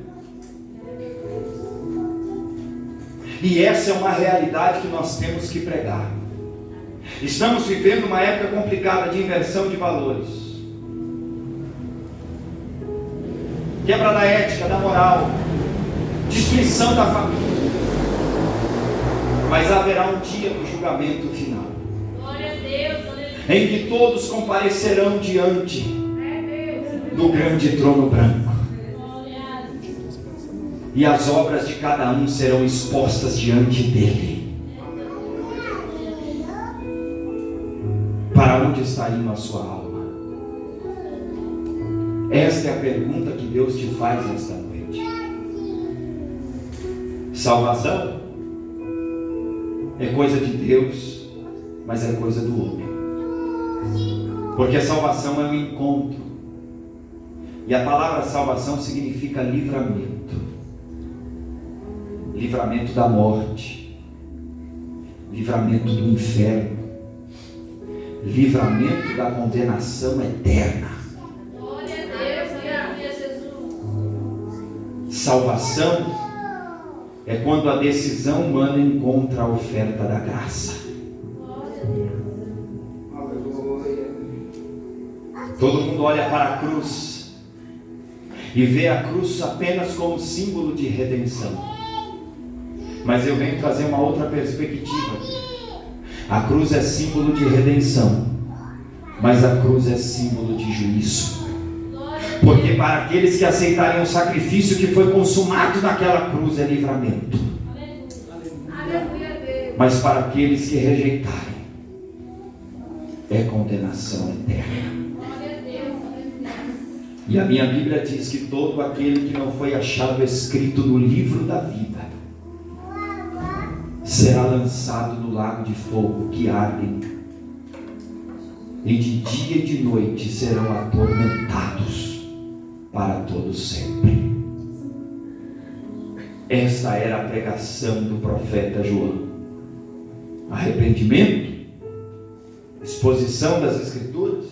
S1: E essa é uma realidade que nós temos que pregar. Estamos vivendo uma época complicada de inversão de valores, quebra da ética, da moral, destruição da família. Mas haverá um dia do julgamento final, em que todos comparecerão diante do grande trono branco, e as obras de cada um serão expostas diante dele. Para onde está indo a sua alma? Esta é a pergunta que Deus te faz esta noite. Salvação é coisa de Deus, mas é coisa do homem. Porque a salvação é um encontro. E a palavra salvação significa livramento. Livramento da morte, livramento do inferno, livramento da condenação eterna. Salvação é quando a decisão humana encontra a oferta da graça. Todo mundo olha para a cruz e vê a cruz apenas como símbolo de redenção. Mas eu venho trazer uma outra perspectiva. A cruz é símbolo de redenção, mas a cruz é símbolo de juízo. Porque para aqueles que aceitarem o sacrifício que foi consumado naquela cruz é livramento. Mas para aqueles que rejeitarem é condenação eterna. E a minha Bíblia diz que todo aquele que não foi achado escrito no livro da vida será lançado no lago de fogo que arde, e de dia e de noite serão atormentados para todo sempre. Esta era a pregação do profeta João. Arrependimento, exposição das Escrituras,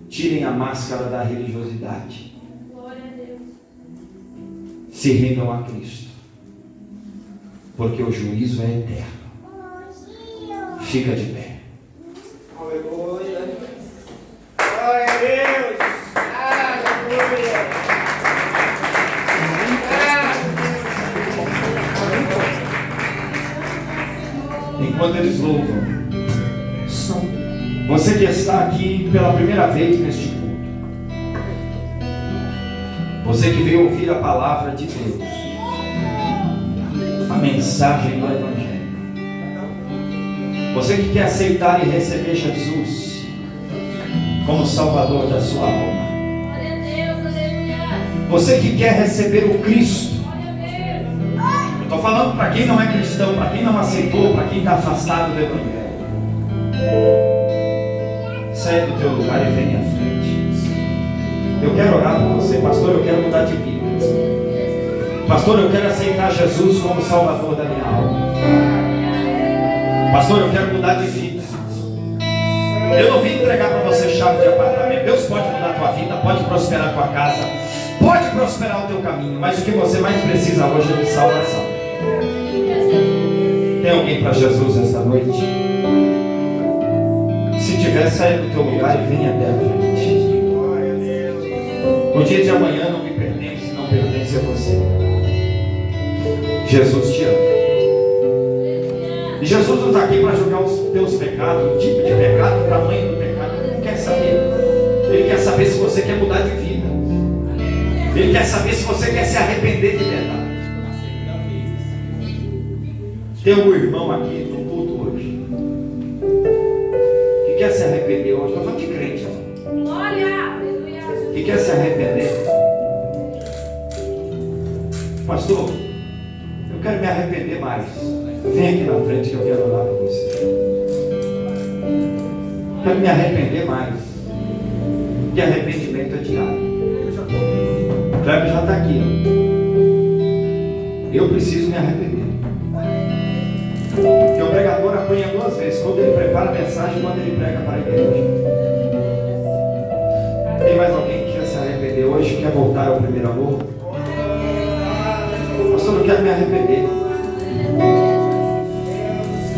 S1: tirem a máscara da religiosidade, se rendam a Cristo, porque o juízo é eterno. Fica de pé.
S3: Aleluia. Glória a Deus. Aleluia.
S1: Enquanto eles louvam, você que está aqui pela primeira vez neste culto, você que veio ouvir a palavra de Deus, a mensagem do Evangelho, você que quer aceitar e receber Jesus como Salvador da sua alma, você que quer receber o Cristo, eu estou falando para quem não é cristão, para quem não aceitou, para quem está afastado do Evangelho, saia do teu lugar e venha à frente. Eu quero orar por você. Pastor, eu quero mudar de vida. Pastor, eu quero aceitar Jesus como Salvador da minha alma. Pastor, eu quero mudar de vida. Eu não vim entregar para você chave de apartamento. Deus pode mudar a tua vida, pode prosperar a tua casa, pode prosperar o teu caminho, mas o que você mais precisa hoje é de salvação. Tem alguém para Jesus esta noite? Se tiver, saia do teu lugar e venha até a frente. O dia de amanhã não me pertence, não pertence a você. Jesus te ama. E Jesus não está aqui para julgar os teus pecados, o tipo de pecado, o tamanho do pecado. Ele não quer saber. Ele quer saber se você quer mudar de vida. Ele quer saber se você quer se arrepender de verdade. Tem algum irmão aqui no culto hoje que quer se arrepender hoje? Estou falando de crente, irmão.
S2: Glória!
S1: Que quer se arrepender? Pastor, eu quero me arrepender mais. Vem aqui na frente que eu quero orar para você. Quero me arrepender mais. Porque arrependimento é diário. O Cleber já está aqui, ó. Eu preciso me arrepender. Porque o pregador apanha duas vezes. Quando ele prepara a mensagem e quando ele prega para a igreja. Tem mais alguém que quer se arrepender hoje? Quer voltar ao primeiro amor? Pastor, eu quero me arrepender.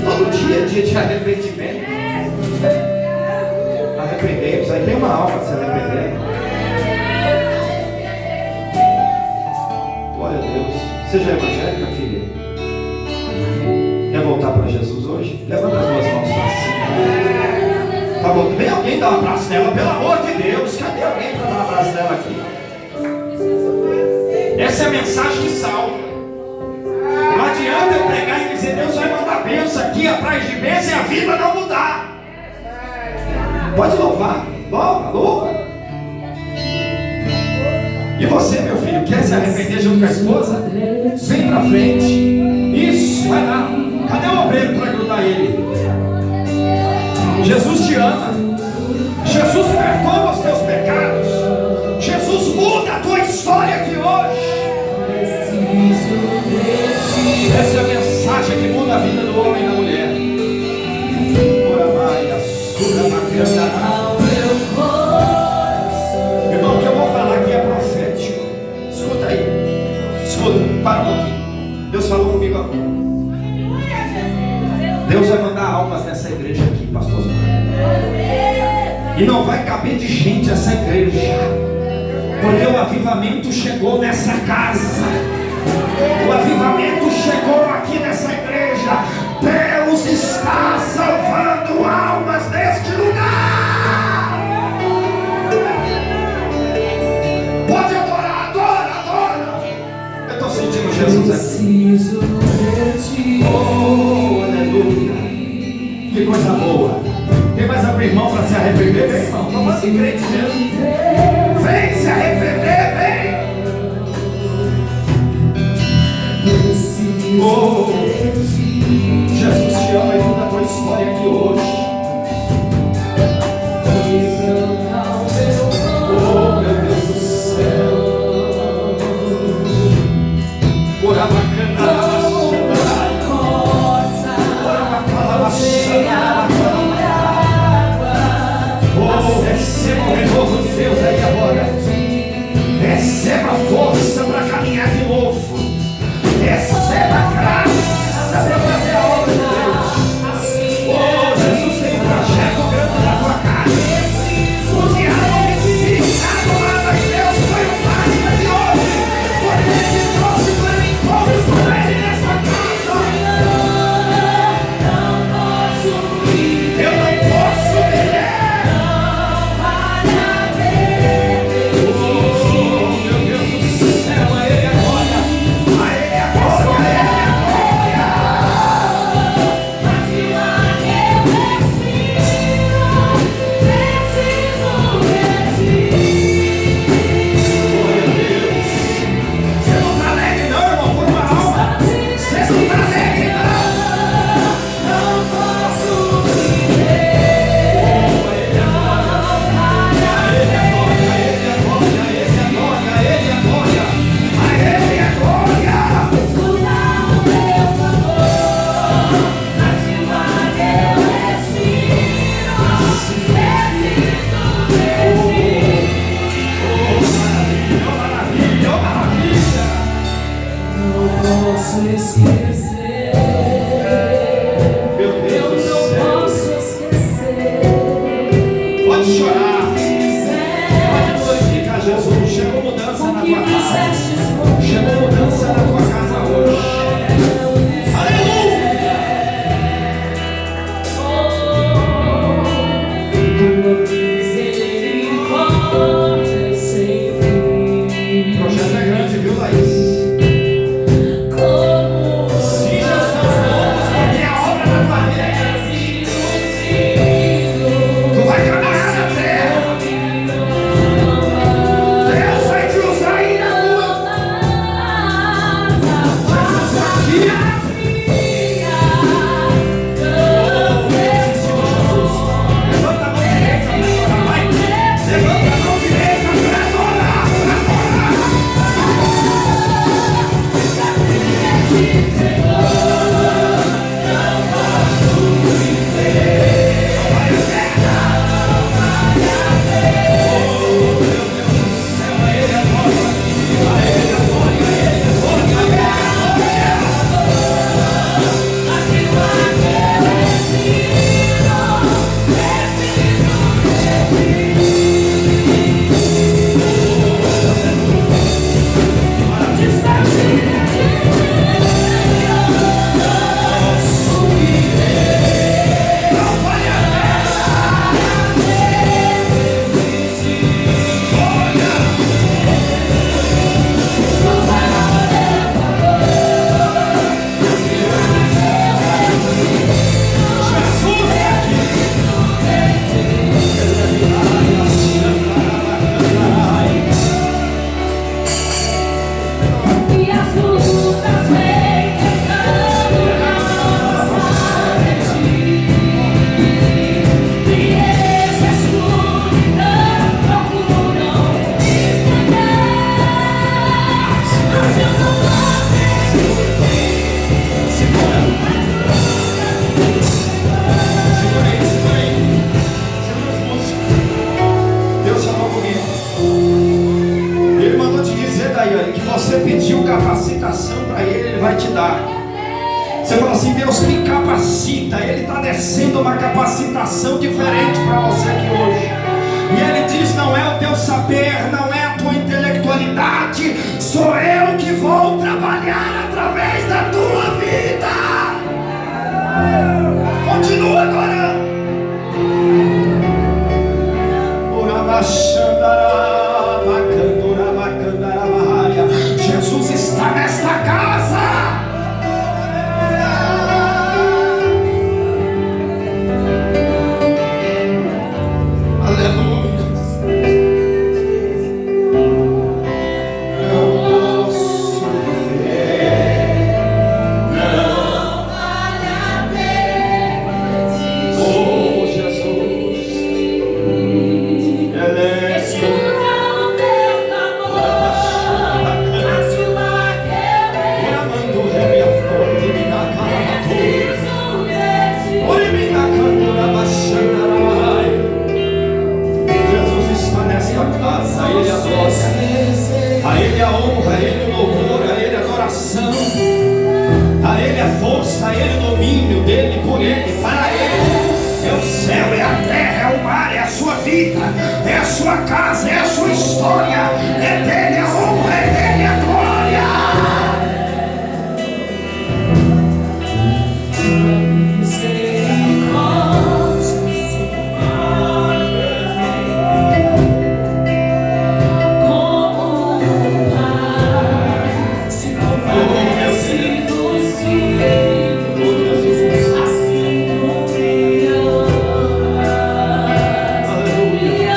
S1: Todo dia é dia de arrependimento. Arrependemos. Aí tem uma alma se arrependendo. Glória a Deus. Seja evangélica, filha. Quer voltar para Jesus hoje? Levanta as duas mãos para cima. Tá bom. Vem alguém dar um abraço nela, pelo amor de Deus. Cadê alguém para dar um abraço nela aqui? Essa é a mensagem que salva. Não adianta eu pregar e dizer Deus vai mandar bênção aqui atrás de bênção e a vida não mudar. Pode louvar. Louva, louva. E você, meu filho, quer se arrepender junto com a esposa? Vem pra frente. Isso, vai lá. Cadê o obreiro para grudar ele? Jesus te ama. Jesus perdoa os teus pecados. Jesus muda a tua história aqui hoje. Essa é a mensagem que muda a vida do homem e da mulher. Irmão, o que eu vou falar aqui é profético. Escuta aí. Escuta, para um pouquinho. Deus falou comigo agora. Deus vai mandar almas nessa igreja aqui, pastor. E não vai caber de gente essa igreja. Porque o avivamento chegou nessa casa. O avivamento chegou aqui nessa igreja. Deus está salvando almas neste lugar. Pode adorar, adora, adora. Eu estou sentindo Jesus aqui. Oh, aleluia. Que coisa boa. Tem mais algum irmão para se arrepender? Vem, irmão. Vamos de crente mesmo. Vem se arrepender, vem. Oh, Jesus te ama e muda a tua história aqui hoje. Oh, meu Deus do céu. Oh, receba o renovo de Deus aí agora. Meu Deus do céu. Pode chorar. Pode glorificar Jesus. Chegou mudança na tua casa. Chegou mudança na tua casa hoje. Aleluia. O projeto é grande, viu, Laís? Cinja os teus lombos, porque a obra da tua vida é grande. Tu vai trabalhar na terra. Deus vai te usar ainda muito. Jesus aqui. Levanta a mão direita para adorar, vai. Levanta a mão direita para adorar, para adorar. Deus falou comigo. Ele mandou te dizer, Daiane, que você pediu capacitação para ele vai te dar. Você fala assim: Deus me capacita. Ele está descendo uma capacitação diferente para você aqui hoje. E ele diz: não é o teu saber, não é a tua intelectualidade, sou eu que vou trabalhar através da tua vida. Continua adorando. Jesus está nesta casa. Aleluia. Não posso viver, não vale a pena. Oh, Jesus.
S2: Escuta o meu clamor, faz uma
S1: Jesus está nesta casa. A Ele a glória, a Ele a honra, a Ele o louvor, a Ele a adoração, a Ele a força, a Ele o domínio dele, por Ele, para Ele. É o céu, é a terra, é o mar, é a sua vida, é a sua casa, é a sua história. É dele a honra, é dele a glória.
S2: Aleluia.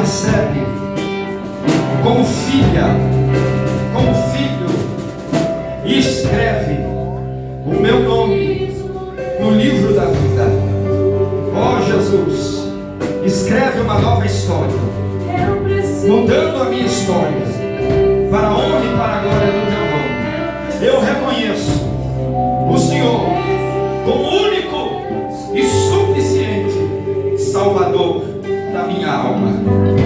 S1: recebe como filha, como filho, e escreve o meu nome no livro da vida. Ó Jesus, escreve uma nova história, mudando a minha história, para a honra e para a glória do teu nome. Eu reconheço o Senhor como único e suficiente Salvador da minha alma.